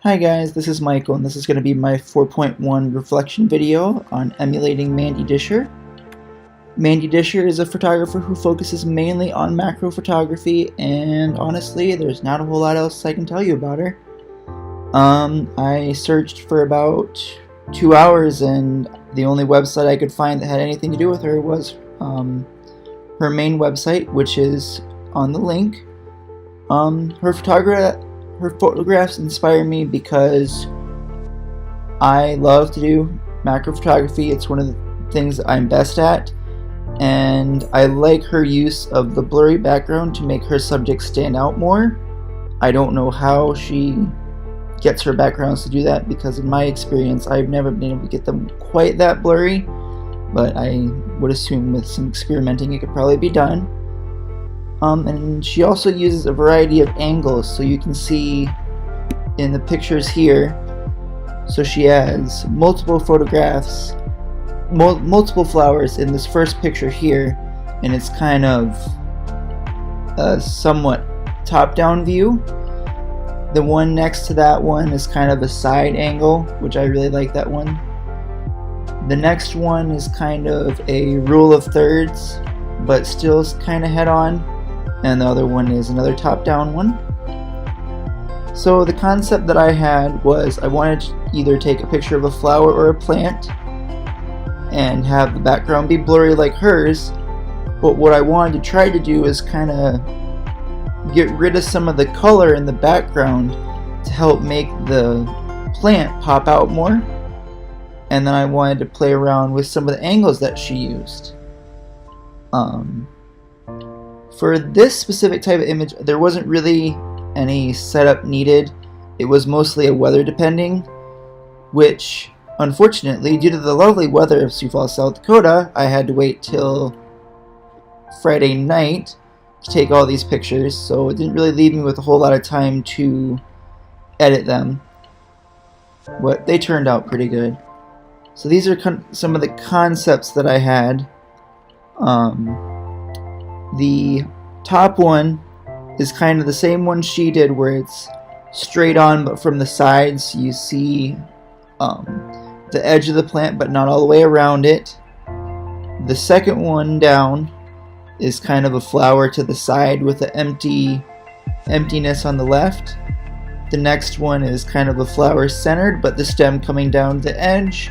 Hi guys, this is Michael and this is going to be my 4.1 reflection video on emulating Mandy Disher. Mandy Disher is a photographer who focuses mainly on macro photography, and honestly there's not a whole lot else I can tell you about her. I searched for about 2 hours and the only website I could find that had anything to do with her was her main website, which is on the link. Her photographs inspire me because I love to do macro photography. It's one of the things that I'm best at, and I like her use of the blurry background to make her subjects stand out more. I don't know how she gets her backgrounds to do that, because in my experience I've never been able to get them quite that blurry, but I would assume with some experimenting it could probably be done. And she also uses a variety of angles, so you can see in the pictures here. So she has multiple photographs, multiple flowers in this first picture here, and it's kind of a somewhat top-down view. The one next to that one is kind of a side angle, which I really like that one. The next one is kind of a rule of thirds, but still kind of head-on. And the other one is another top-down one. So the concept that I had was I wanted to either take a picture of a flower or a plant and have the background be blurry like hers, but what I wanted to try to do is kind of get rid of some of the color in the background to help make the plant pop out more. And then I wanted to play around with some of the angles that she used. For this specific type of image, there wasn't really any setup needed. It was mostly a weather depending, which unfortunately, due to the lovely weather of Sioux Falls, South Dakota, I had to wait till Friday night to take all these pictures, so it didn't really leave me with a whole lot of time to edit them. But they turned out pretty good. So these are some of the concepts that I had. The top one is kind of the same one she did, where it's straight on, but from the sides you see the edge of the plant, but not all the way around it. The second one down is kind of a flower to the side with the emptiness on the left. The next one is kind of a flower centered, but the stem coming down the edge.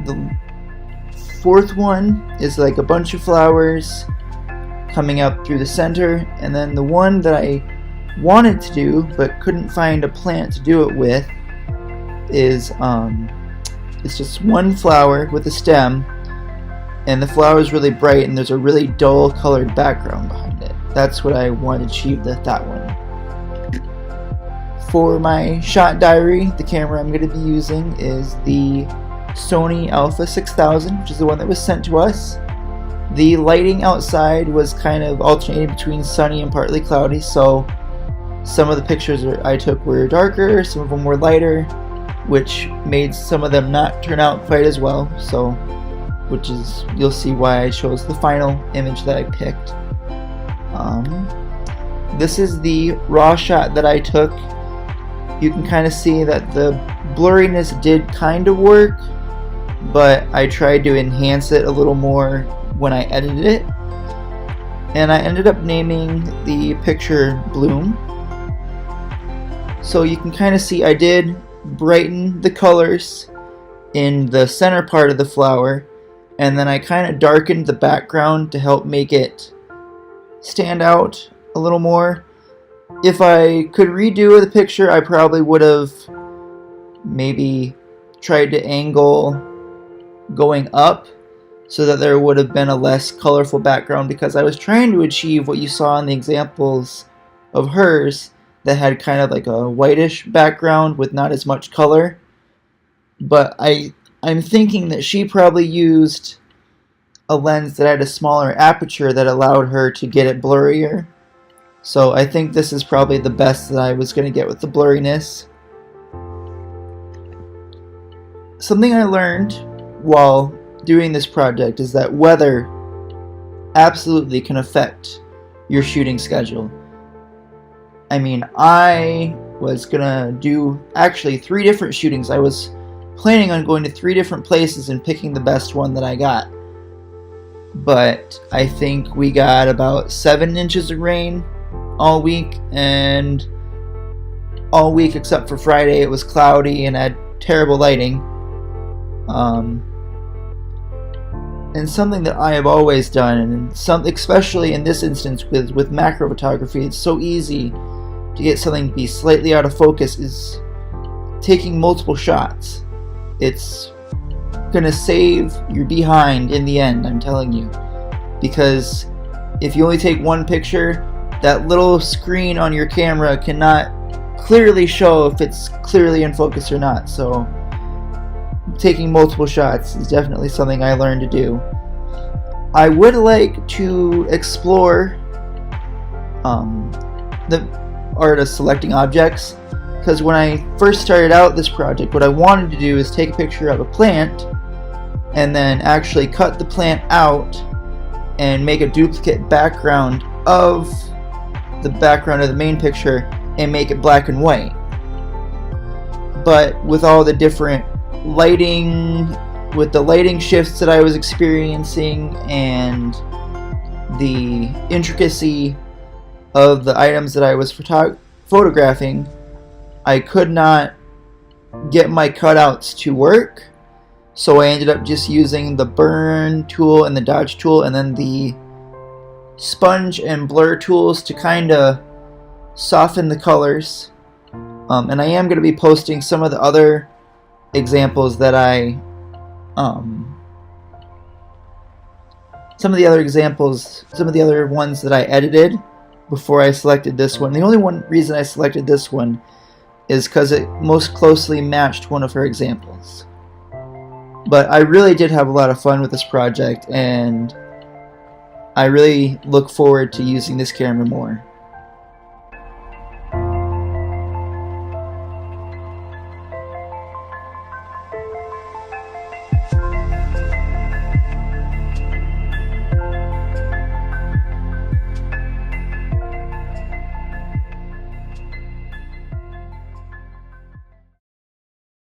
The fourth one is like a bunch of flowers coming up through the center, and then the one that I wanted to do but couldn't find a plant to do it with is it's just one flower with a stem, and the flower is really bright and there's a really dull colored background behind it. That's what I wanted to achieve with that one. For my shot diary, the camera I'm going to be using is the Sony Alpha 6000, which is the one that was sent to us. The lighting outside was kind of alternating between sunny and partly cloudy, so some of the pictures I took were darker, some of them were lighter, which made some of them not turn out quite as well, so which is, you'll see why I chose the final image that I picked. This is the raw shot that I took. You can kind of see that the blurriness did kind of work, but I tried to enhance it a little more when I edited it, and I ended up naming the picture Bloom. So you can kind of see I did brighten the colors in the center part of the flower, and then I kind of darkened the background to help make it stand out a little more. If I could redo the picture, I probably would have maybe tried to angle going up so that there would have been a less colorful background, because I was trying to achieve what you saw in the examples of hers that had kind of like a whitish background with not as much color. But I'm thinking that she probably used a lens that had a smaller aperture that allowed her to get it blurrier. So I think this is probably the best that I was going to get with the blurriness. Something I learned while doing this project is that weather absolutely can affect your shooting schedule. I mean, I was gonna do actually 3 different shootings. I was planning on going to 3 different places and picking the best one that I got. But I think we got about 7 inches of rain all week, and all week except for Friday it was cloudy and had terrible lighting. And something that I have always done, and especially in this instance with macro photography, it's so easy to get something to be slightly out of focus, is taking multiple shots. It's gonna save your behind in the end, I'm telling you, because if you only take one picture, that little screen on your camera cannot clearly show if it's clearly in focus or not. So taking multiple shots is definitely something I learned to do. I would like to explore the art of selecting objects, because when I first started out this project, what I wanted to do is take a picture of a plant and then actually cut the plant out and make a duplicate background of the background of the main picture and make it black and white. But with all the different lighting, with the lighting shifts that I was experiencing and the intricacy of the items that I was photographing, I could not get my cutouts to work. So I ended up just using the burn tool and the dodge tool, and then the sponge and blur tools to kind of soften the colors. And I am going to be posting some of the other examples that some of the other ones that I edited before I selected this one. The only reason I selected this one is because it most closely matched one of her examples. But I really did have a lot of fun with this project, and I really look forward to using this camera more.